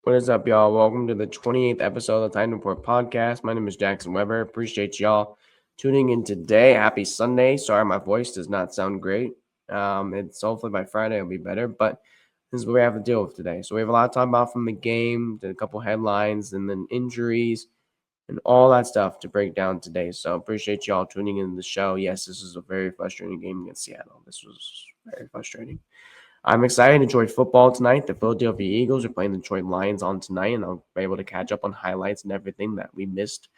What is up, y'all? Welcome to the 28th episode of the Titan Report podcast. My name is Jackson Weber. Appreciate y'all tuning in today. Happy Sunday. Sorry, my voice does not sound great. It's hopefully by Friday it'll be better, but this is what we have to deal with today. So we have a lot to talk about from the game, a couple headlines, and then injuries and all that stuff to break down today. So appreciate y'all tuning in to the show. Yes, this is a very frustrating game against Seattle. This was very frustrating. I'm excited to enjoy football tonight. The Philadelphia Eagles are playing the Detroit Lions on tonight, and I'll be able to catch up on highlights and everything that we missed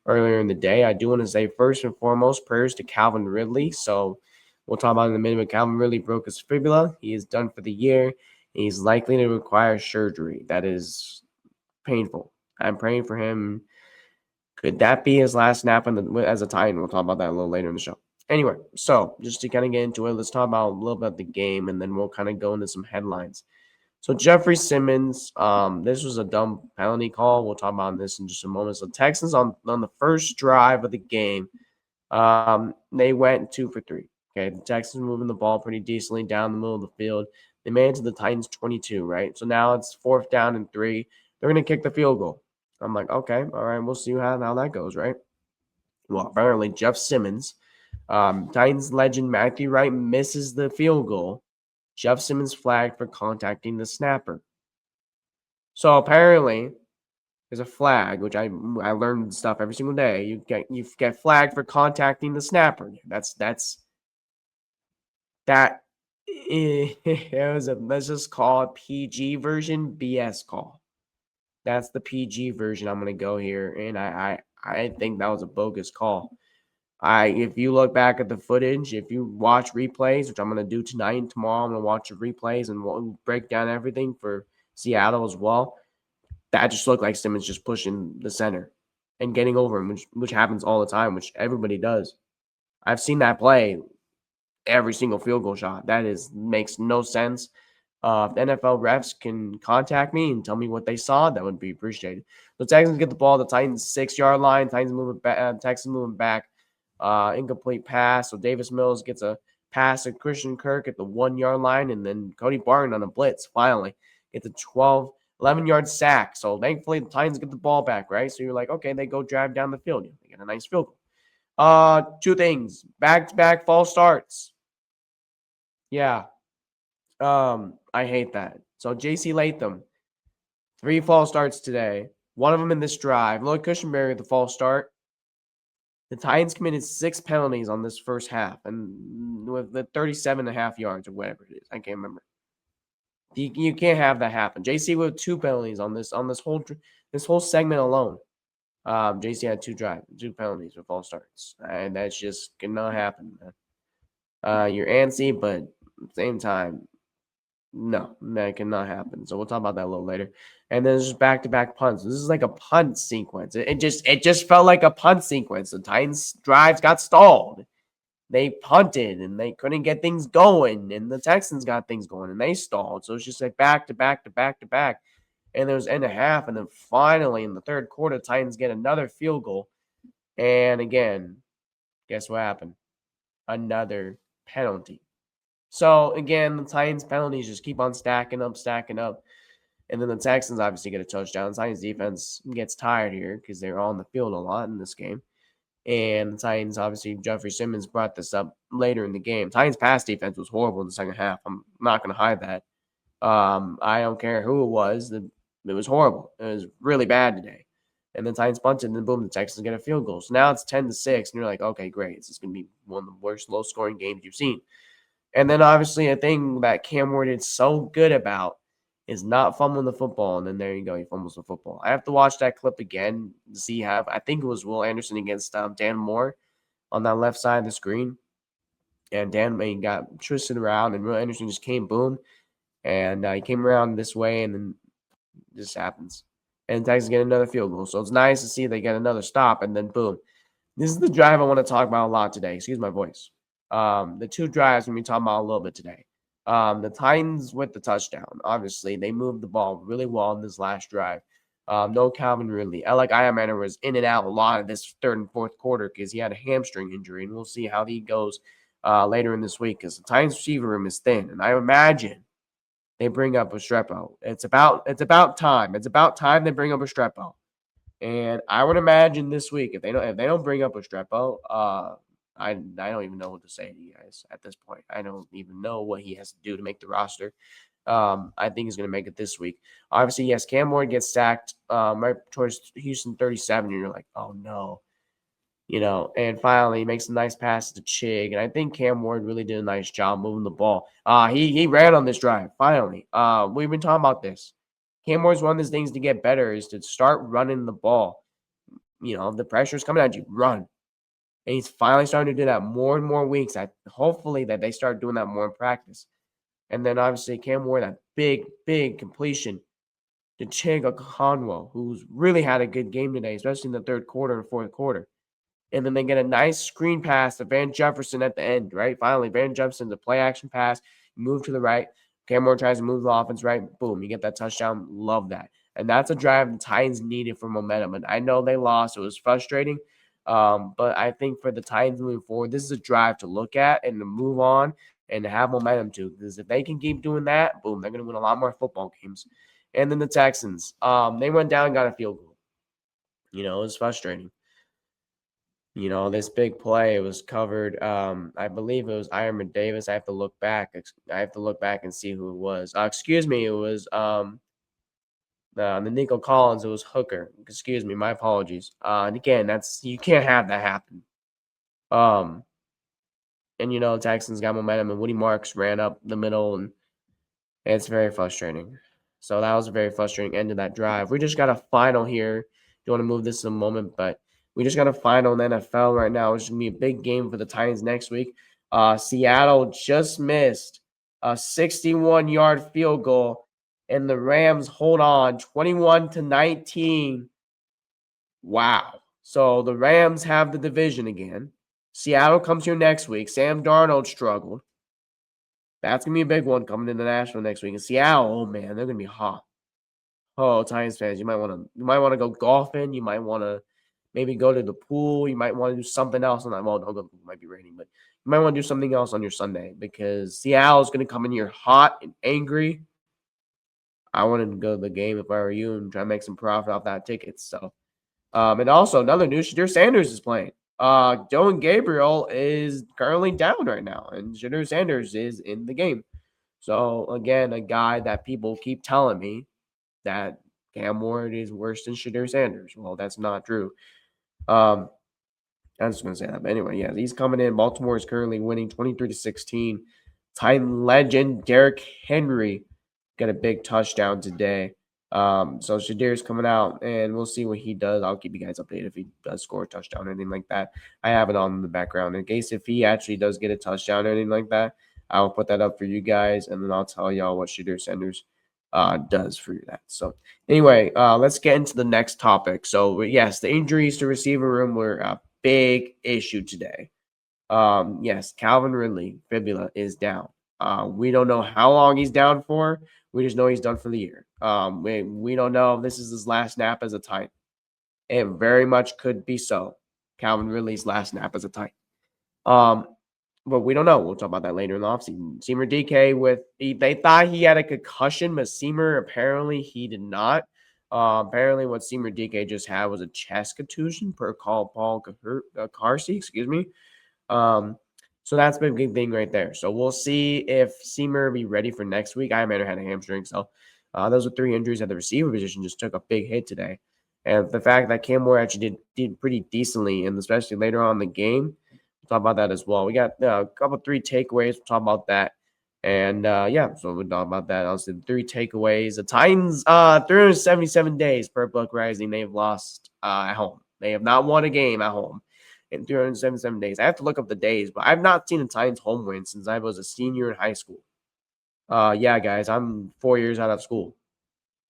earlier in the day. I do want to say, first and foremost, prayers to Calvin Ridley. So we'll talk about in a minute, but Calvin Ridley broke his fibula. He is done for the year, and he's likely to require surgery. That is painful. I'm praying for him. Could that be his last snap as a Titan? We'll talk about that a little later in the show. Anyway, so just to kind of get into it, let's talk about a little bit about the game, and then we'll kind of go into some headlines. So Jeffery Simmons, this was a dumb penalty call. We'll talk about this in just a moment. So Texans on the first drive of the game, they went 2 for 3. Okay, the Texans moving the ball pretty decently down the middle of the field. They made it to the Titans 22, right? So now it's 4th down and 3. They're going to kick the field goal. I'm like, okay, all right, we'll see how that goes, right? Well, apparently Jeff Simmons, Titans legend Matthew Wright misses the field goal. Jeff Simmons flagged for contacting the snapper. So apparently there's a flag, which I learned stuff every single day. You get flagged for contacting the snapper. That it was let's just call it PG version, BS call. That's the PG version. I'm gonna go here, and I think that was a bogus call. If you look back at the footage, if you watch replays, which I'm gonna do tonight and tomorrow, I'm gonna watch the replays and we'll break down everything for Seattle as well. That just looked like Simmons just pushing the center and getting over him, which happens all the time, which everybody does. I've seen that play every single field goal shot. Makes no sense. If the NFL refs can contact me and tell me what they saw, that would be appreciated. The Texans get the ball at the Titans 6-yard line. Titans moving back. Texans moving back. Incomplete pass. So Davis Mills gets a pass to Christian Kirk at the 1-yard line, and then Cody Barton on a blitz finally gets a 11-yard sack. So thankfully the Titans get the ball back, right? So you're like, okay, they go drive down the field. They get a nice field goal. Two things. Back-to-back false starts. Yeah. I hate that. So J.C. Latham, 3 false starts today. One of them in this drive. Lloyd Cushenberry with the false start. The Titans committed 6 penalties on this first half, and with the 37.5 yards or whatever it is, I can't remember. You can't have that happen. JC with 2 penalties on this whole segment alone. JC had 2 penalties with false starts, and that's just cannot happen, man. You're antsy, but at the same time, no, that cannot happen. So we'll talk about that a little later. And then there's just back-to-back punts. This is like a punt sequence. It just felt like a punt sequence. The Titans' drives got stalled. They punted and they couldn't get things going. And the Texans got things going and they stalled. So it's just like back-to-back to back-to-back. And there was end of half. And then finally in the third quarter, the Titans get another field goal. And again, guess what happened? Another penalty. So, again, the Titans' penalties just keep on stacking up. And then the Texans obviously get a touchdown. The Titans' defense gets tired here because they're on the field a lot in this game. And the Titans, obviously, Jeffery Simmons brought this up later in the game. Titans' pass defense was horrible in the second half. I'm not going to hide that. I don't care who it was. It was horrible. It was really bad today. And the Titans punted, and then boom, the Texans get a field goal. So now it's 10-6, and you're like, okay, great. This is going to be one of the worst low-scoring games you've seen. And then obviously a thing that Cam Ward is so good about is not fumbling the football. And then there you go, he fumbles the football. I have to watch that clip again to see how I think it was Will Anderson against Dan Moore on that left side of the screen. And Dan got twisted around, and Will Anderson just came boom. And he came around this way, and then this happens. And the Texans get another field goal. So it's nice to see they get another stop, and then boom. This is the drive I want to talk about a lot today. Excuse my voice. The 2 drives we're going to be talking about a little bit today. The Titans with the touchdown. Obviously, they moved the ball really well in this last drive. No Calvin Ridley. Alec Iamaner was in and out a lot of this third and fourth quarter because he had a hamstring injury, and we'll see how he goes later in this week because the Titans receiver room is thin. And I imagine they bring up Restrepo. It's about time. It's about time they bring up Restrepo. And I would imagine this week if they don't bring up Restrepo, I don't even know what to say to you guys at this point. I don't even know what he has to do to make the roster. I think he's going to make it this week. Obviously, yes, Cam Ward gets sacked right towards Houston 37, and you're like, oh no, and finally he makes a nice pass to Chig, and I think Cam Ward really did a nice job moving the ball. He ran on this drive finally. We've been talking about this. Cam Ward's one of those things to get better is to start running the ball. If the pressure's coming at you, run. And he's finally starting to do that more and more weeks. Hopefully that they start doing that more in practice. And then obviously Cam Ward, that big completion to Chig Okonkwo, who's really had a good game today, especially in the third quarter and fourth quarter. And then they get a nice screen pass to Van Jefferson at the end, right? Finally, Van Jefferson's a play action pass, move to the right. Cam Ward tries to move the offense right. Boom, you get that touchdown. Love that. And that's a drive the Titans needed for momentum. And I know they lost. It was frustrating. But I think for the Titans moving forward, this is a drive to look at and to move on and to have momentum to. Because if they can keep doing that, boom, they're going to win a lot more football games. And then the Texans, they went down and got a field goal. It was frustrating. This big play was covered. I believe it was Ironman Davis. I have to look back. And see who it was. Excuse me. It was the Nico Collins. It was Hooker. Excuse me. My apologies. And again, you can't have that happen. And Texans got momentum, and Woody Marks ran up the middle, and it's very frustrating. So that was a very frustrating end of that drive. We just got a final here. Don't want to move this in a moment, but we just got a final in the NFL right now. It's going to be a big game for the Titans next week. Seattle just missed a 61-yard field goal, and the Rams hold on 21-19. Wow. So the Rams have the division again. Seattle comes here next week. Sam Darnold struggled. That's going to be a big one coming into Nashville next week. And Seattle, oh man, they're going to be hot. Oh, Titans fans, you might want to go golfing. You might want to maybe go to the pool. You might want to do something else on that. Well, don't go. It might be raining, but you might want to do something else on your Sunday because Seattle is going to come in here hot and angry. I wanted to go to the game if I were you and try to make some profit off that ticket. So, and also another news: Shadur Sanders is playing. Dylan Gabriel is currently down right now, and Shadur Sanders is in the game. So again, a guy that people keep telling me that Cam Ward is worse than Shadur Sanders. Well, that's not true. I'm just gonna say that. But anyway, yeah, he's coming in. Baltimore is currently winning 23-16. Titan legend Derrick Henry got a big touchdown today. So Shadur's coming out, and we'll see what he does. I'll keep you guys updated if he does score a touchdown or anything like that. I have it on in the background in case if he actually does get a touchdown or anything like that. I'll put that up for you guys, and then I'll tell y'all what Shadur Sanders does for that. So anyway, let's get into the next topic. So yes, the injuries to receiver room were a big issue today. Yes, Calvin Ridley fibula is down. We don't know how long he's down for. We just know he's done for the year. We don't know if this is his last snap as a Titan. It very much could be so. Calvin Ridley's last snap as a Titan. But we don't know. We'll talk about that later in the offseason. Seamer DK they thought he had a concussion, but Seamer apparently he did not. Apparently what Seamer DK just had was a chest contusion per Paul Carsey, excuse me. So that's been a big thing right there. So we'll see if Seamer be ready for next week. I imagine had a hamstring. So those are 3 injuries at the receiver position. Just took a big hit today. And the fact that Cam Ward actually did pretty decently, and especially later on in the game, we'll talk about that as well. We got a couple 3 takeaways. We'll talk about that. And yeah, so we'll talk about that. Also, 3 takeaways. The Titans, 377 days per Buck Rising, they've lost at home. They have not won a game at home in 377 days. I have to look up the days, but I've not seen a Titans home win since I was a senior in high school. Yeah, guys, I'm 4 years out of school.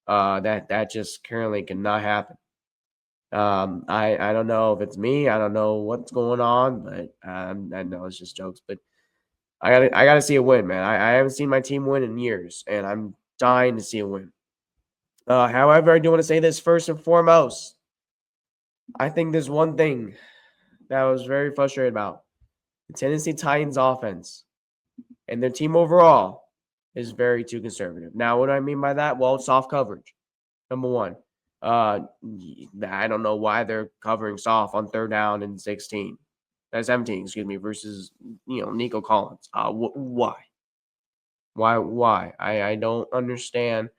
That just currently cannot happen. I don't know if it's me. I don't know what's going on, but I know it's just jokes. But I gotta see a win, man. I haven't seen my team win in years, and I'm dying to see a win. However, I do want to say this first and foremost. I think there's one thing that I was very frustrated about. The Tennessee Titans offense and their team overall is very too conservative. Now, what do I mean by that? Well, soft coverage. Number one. I don't know why they're covering soft on 3rd down and 16. 17, excuse me, versus Nico Collins. Why? Why? I don't understand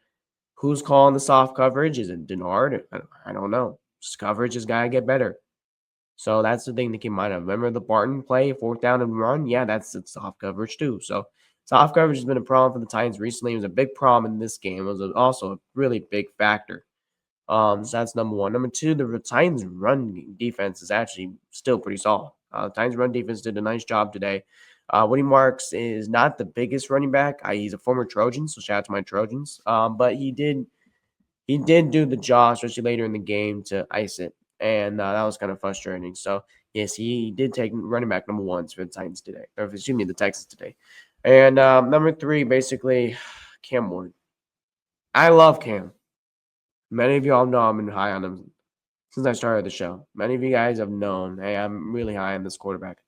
who's calling the soft coverage. Is it Denard? I don't know. Coverage has got to get better. So that's the thing to keep in mind. Remember the Barton play, 4th down and run? Yeah, that's soft coverage too. So soft coverage has been a problem for the Titans recently. It was a big problem in this game. It was also a really big factor. So that's number one. Number two, the Titans' run defense is actually still pretty solid. The Titans' run defense did a nice job today. Woody Marks is not the biggest running back. He's a former Trojan, so shout out to my Trojans. But he did do the job, especially later in the game, to ice it, and that was kind of frustrating. So yes, he did take running back number one for the Titans today, or excuse me, the Texans today. And number three, basically, Cam Ward. I love Cam. Many of y'all know I've been high on him since I started the show. Many of you guys have known, hey, I'm really high on this quarterback.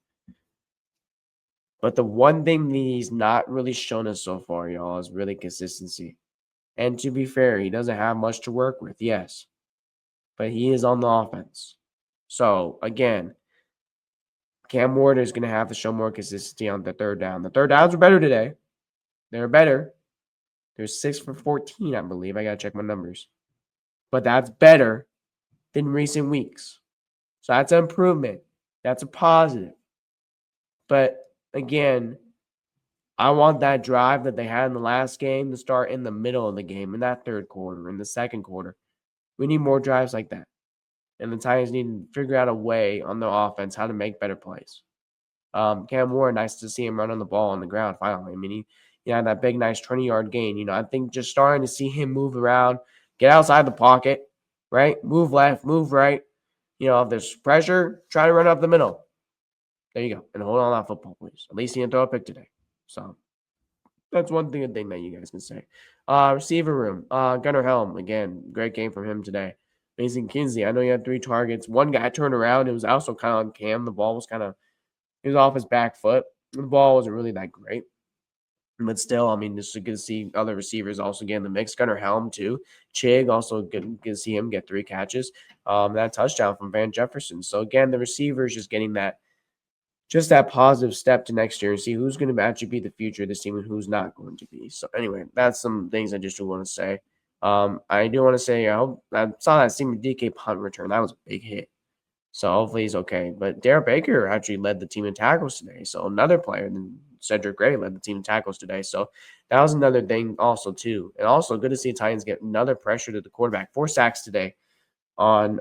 But the one thing that he's not really shown us so far, y'all, is really consistency. And to be fair, he doesn't have much to work with, yes. But he is on the offense. So, again, Cam Ward is going to have to show more consistency on the 3rd down. The 3rd downs were better today. They were better. They're 6 for 14, I believe. I got to check my numbers. But that's better than recent weeks. So that's an improvement. That's a positive. But again, I want that drive that they had in the last game to start in the middle of the game, in that 3rd quarter, in the 2nd quarter. We need more drives like that. And the Titans need to figure out a way on their offense how to make better plays. Cam Ward, nice to see him run on the ball on the ground finally. I mean, he had that big, nice 20-yard gain. I think just starting to see him move around, get outside the pocket, right? Move left, move right. If there's pressure, try to run up the middle. There you go. And hold on that football, please. At least he didn't throw a pick today. So that's one thing that you guys can say. Receiver room. Gunnar Helm, again, great game from him today. Mason Kinsey, I know he had 3 targets. One guy turned around. It was also kind of on Cam. The ball was he was off his back foot. The ball wasn't really that great. But still, I mean, just good to see other receivers also get in the mix. Gunnar Helm, too. Chig, also good to see him get 3 catches. That touchdown from Van Jefferson. So, again, the receivers just getting that positive step to next year and see who's going to actually be the future of this team and who's not going to be. So, anyway, that's some things I just want to say. I do want to say I saw that Stephen DK punt return. That was a big hit. So hopefully he's okay. But Derek Baker actually led the team in tackles today. So another player than Cedric Gray led the team in tackles today. So that was another thing also too. And also good to see Titans get another pressure to the quarterback. 4 sacks today on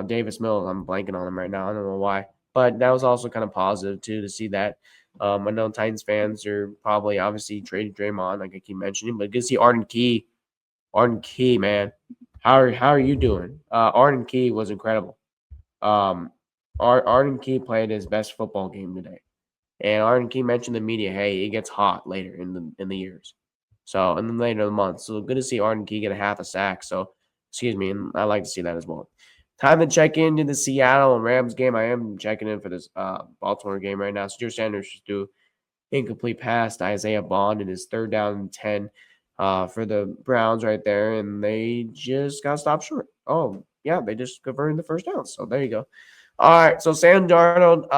Davis Mills. I'm blanking on him right now. I don't know why. But that was also kind of positive too to see that. I know Titans fans are probably obviously traded Draymond, like I keep mentioning, but good to see Arden Key. Arden Key, man. How are you doing? Arden Key was incredible. Arden Key played his best football game today, and Arden Key mentioned to the media, "Hey, it gets hot later in the years, so and then later in the month. So good to see Arden Key get a half a sack. So, excuse me, and I like to see that as well. Time to check into the Seattle and Rams game. I am checking in for this Baltimore game right now. So Drew Sanders just threw incomplete pass to Isaiah Bond in his 3rd down and 10 for the Browns right there, and they just got stopped short. Oh, yeah, they just converted the 1st down. So there you go. All right, so Sam Darnold,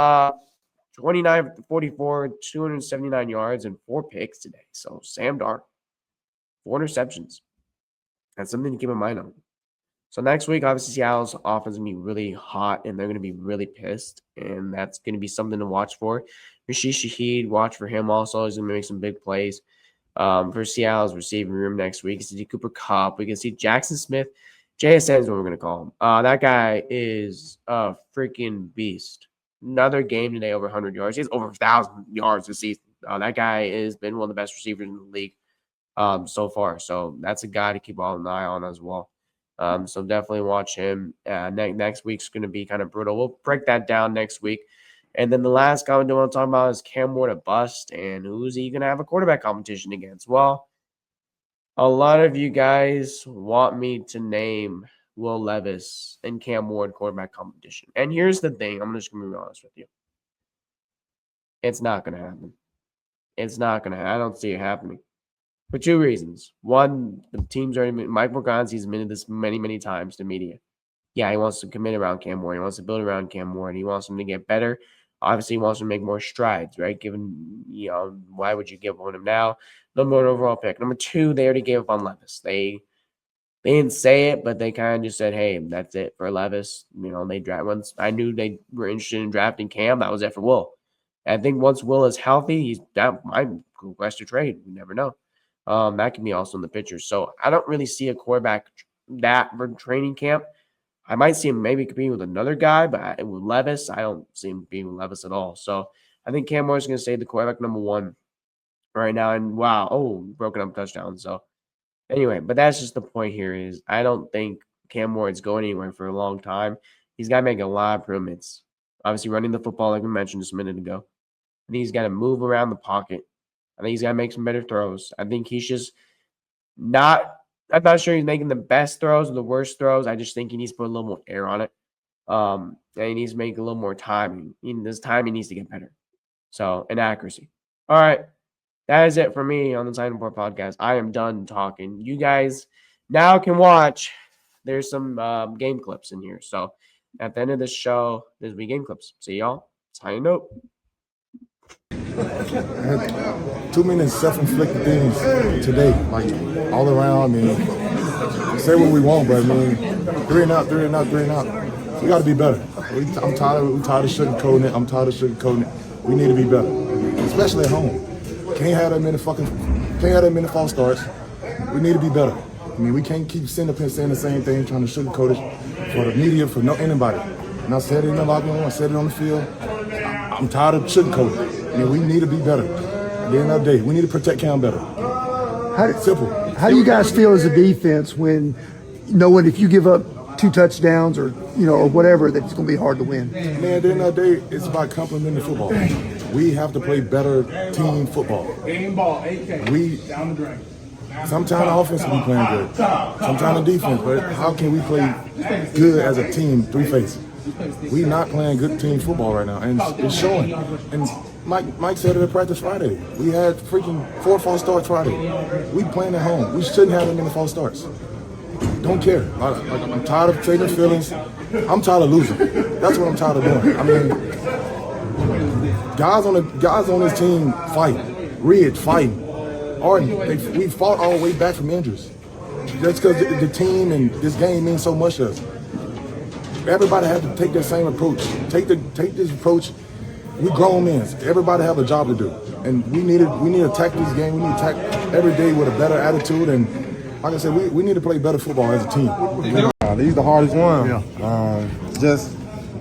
29 for 44, 279 yards, and 4 picks today. So Sam Darnold, 4 interceptions. That's something to keep in mind on. So next week, obviously, Seattle's offense is going to be really hot, and they're going to be really pissed, and that's going to be something to watch for. Rashid Shaheed, watch for him also. He's going to make some big plays for Seattle's receiving room next week. We can see Cooper Kupp. We can see Jackson Smith. JSN is what we're going to call him. That guy is a freaking beast. Another game today, over 100 yards. He has over 1,000 yards this season. That guy has been one of the best receivers in the league so far. So that's a guy to keep an eye on as well. So definitely watch him. Next week's going to be kind of brutal. We'll break that down next week. And then the last guy I do want to talk about is Cam Ward a bust. And who's he going to have a quarterback competition against? Well, a lot of you guys want me to name Will Levis and Cam Ward quarterback competition. And here's the thing. I'm just going to be honest with you. It's not going to happen. It's not going to I don't see it happening. For two reasons. One, the team's already Mike Morganzi's admitted this many, many times to media. Yeah, he wants to commit around Cam Ward. He wants to build around Cam Ward. He wants him to get better. Obviously, he wants to make more strides, right? Given, why would you give on him now? Number one overall pick. Number two, they already gave up on Levis. They didn't say it, but they kind of just said, hey, that's it for Levis. They draft once I knew they were interested in drafting Cam, that was it for Will. And I think once Will is healthy, he's down. I request a trade. You never know. That can be also in the picture. So I don't really see a quarterback that for training camp. I might see him maybe competing with another guy, but with Levis, I don't see him being with Levis at all. So I think Cam Moore's going to stay the quarterback number one right now. And broken up touchdown. So anyway, but that's just the point here is I don't think Cam Ward's going anywhere for a long time. He's got to make a lot of improvements. Obviously, running the football, like we mentioned just a minute ago. I think he's got to move around the pocket. I think he's got to make some better throws. I think he's just I'm not sure he's making the best throws or the worst throws. I just think he needs to put a little more air on it. And he needs to make a little more timing. This timing needs to get better. So, and accuracy. All right. That is it for me on the Signing Report podcast. I am done talking. You guys now can watch. There's some game clips in here. So, at the end of this show, there's be game clips. See y'all. Signing out. 2 minutes self-inflicted things today, like all around. Say what we want, but 3 and out. We got to be better. I'm tired of sugarcoating it. I'm tired of sugarcoating it. We need to be better, especially at home. Can't have that many false starts. We need to be better. We can't keep sitting up here saying the same thing, trying to sugarcoat it for the media, for anybody. And I said it in the locker room. I said it on the field. I'm tired of sugarcoating it. We need to be better. At the end of the day, we need to protect Cam better. Simple. How do you guys feel as a defense when knowing if you give up 2 touchdowns or whatever, that it's going to be hard to win? At the end of the day, it's about complementing football. We have to play better team football. Game ball, AK, down the drain. Sometimes the offense will be playing good. Sometimes the defense, but how can we play good as a team, 3 faces? We not playing good team football right now, and it's showing. And Mike said it at practice Friday. We had freaking 4 false starts Friday. We playing at home. We shouldn't have that many false starts. Don't care. I'm tired of taking feelings. I'm tired of losing. That's what I'm tired of doing. Guys on this team fight. Ridge fighting. Arden, we fought all the way back from injuries. That's because the team and this game means so much to us. Everybody has to take that same approach. Take this approach. We grown men. Everybody have a job to do, and we need to attack this game. We need to attack every day with a better attitude, and like I said, we need to play better football as a team. These the hardest ones. Yeah.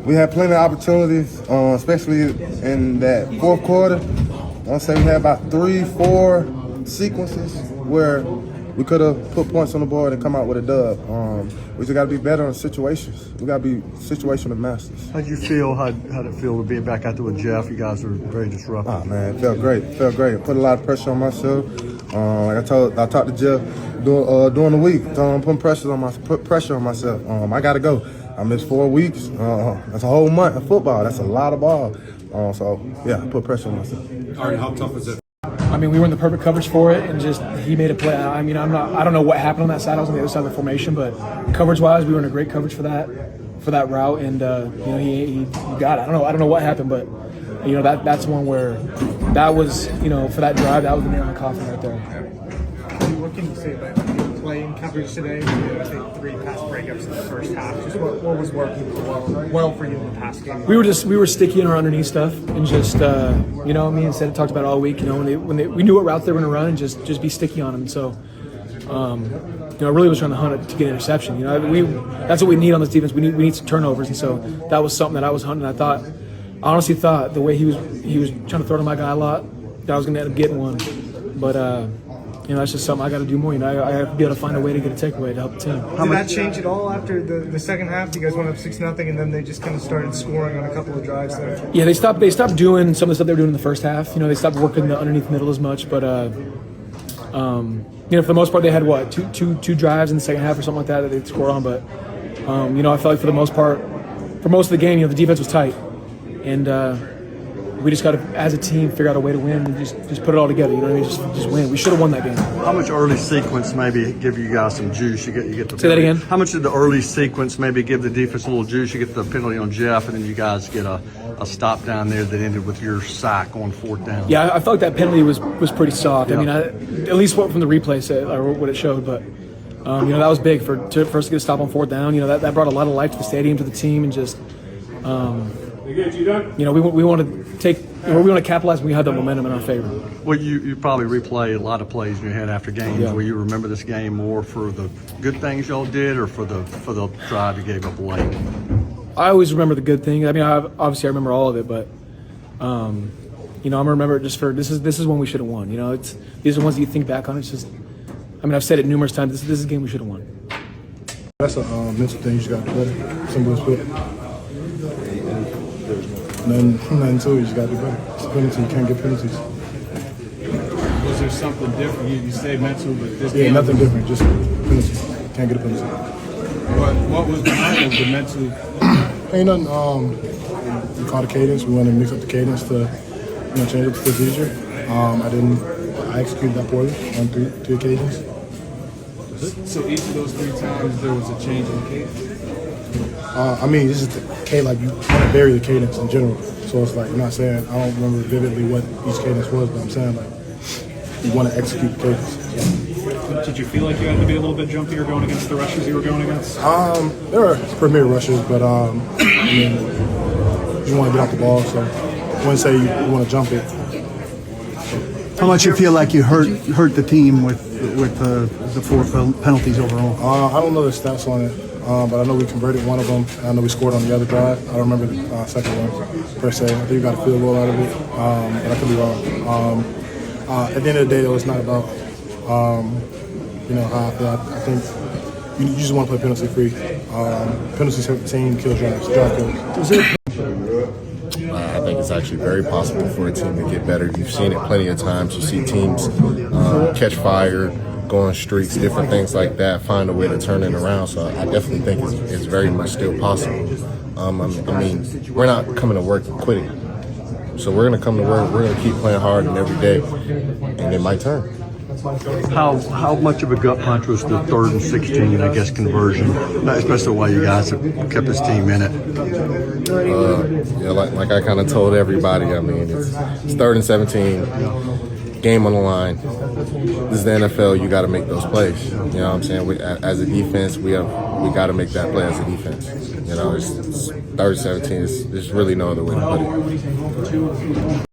We had plenty of opportunities, especially in that fourth quarter. I'll say we had about 3-4 sequences where we could have put points on the board and come out with a dub. We just got to be better in situations. We got to be situational masters. How'd you feel? How'd it feel to be back out there with Jeff? You guys were very disruptive. Oh, man, it felt great. Put a lot of pressure on myself. Like I talked to Jeff during the week. Putting pressure on myself. I got to go. I missed 4 weeks. That's a whole month of football. That's a lot of ball. I put pressure on myself. All right, how tough is it? We were in the perfect coverage for it, and just he made a play. I don't know what happened on that side. I was on the other side of the formation, but coverage-wise, we were in a great coverage for that route, and he got it. I don't know what happened, but that's one where that was for that drive, that was the nail in the coffin right there. What can you say about the play in coverage today? I think 3 pass breakups in the first half. Just what was working well for you in the pass game? We were sticky in our underneath stuff, and just me and Seth talked about it all week. We knew what routes they were going to run, and just be sticky on them. So, really was trying to hunt it to get an interception. That's what we need on this defense. We need some turnovers, and so that was something that I was hunting. I honestly thought the way he was trying to throw to my guy a lot, that I was going to end up getting one, but. That's just something I got to do more. I have to be able to find a way to get a takeaway to help the team. Did that change at all after the second half? You guys went up 6-0, and then they just kind of started scoring on a couple of drives there. Yeah, they stopped doing some of the stuff they were doing in the first half. They stopped working the underneath middle as much. But for the most part, they had two drives in the second half or something like that they scored on. But I felt like for the most part, for most of the game, the defense was tight, and we just got to, as a team, figure out a way to win and just put it all together. You know what I mean? Just win. We should have won that game. How much early sequence maybe give you guys some juice? You get the Say that again? How much did the early sequence maybe give the defense a little juice? You get the penalty on Jeff, and then you guys get a stop down there that ended with your sack on 4th down. Yeah, I felt like that penalty was pretty soft. Yeah. I mean, at least what from the replay said or what it showed, but that was big for us to get a stop on 4th down. That brought a lot of life to the stadium, to the team, and just we want to capitalize when we had that momentum in our favor. Well, you probably replay a lot of plays in your head after games. Yeah. Where you remember this game more for the good things y'all did, or for the drive you gave up late. I always remember the good things. I mean, obviously I remember all of it, but I'm gonna remember it just for this is when we should have won. These are the ones that you think back on. It's just, I mean, I've said it numerous times. This is a game we should have won. That's a mental thing. You just got to do better. Simple as put. Nothing to it. You just got to do better. It's a penalty. You can't get penalties. Was there something different? You say mental, but this Yeah, game. nothing different. Just penalties. Can't get a penalty. What was behind the mental? Ain't nothing. We caught the cadence. We wanted to mix up the cadence to change up the procedure. I executed that poorly on three occasions. So each of those 3 times there was a change in cadence. I mean, this is like you want to vary the cadence in general. So it's like, I'm not saying I don't remember vividly what each cadence was, but I'm saying like you want to execute the cadence. Did you feel like you had to be a little bit jumpier going against the rushers you were going against? There are premier rushers, but I mean, you want to get off the ball, so I wouldn't say you want to jump it. How much you feel like you hurt the team with the 4 penalties overall? I don't know the stats on it. But I know we converted one of them. I know we scored on the other drive. I don't remember the second one, per se. I think we got a field goal out of it, but I could be wrong. At the end of the day, though, it's not about how I feel. I think you just want to play penalty-free. Penalties hurt the team, kills drives, drive kills. I think it's actually very possible for a team to get better. You've seen it plenty of times. You see teams catch fire, go on streaks, different things like that, find a way to turn it around. So I definitely think it's very much still possible. I mean, we're not coming to work and quitting. So we're going to come to work, we're going to keep playing hard and every day, and it might turn. How much of a gut punch was the 3rd and 16, I guess, conversion, especially the way you guys have kept this team in it? Like I kind of told everybody, I mean, it's 3rd and 17, game on the line. This is the NFL, you got to make those plays. You know what I'm saying? As a defense, we got to make that play as a defense. It's 3rd and 17, there's really no other way to put it.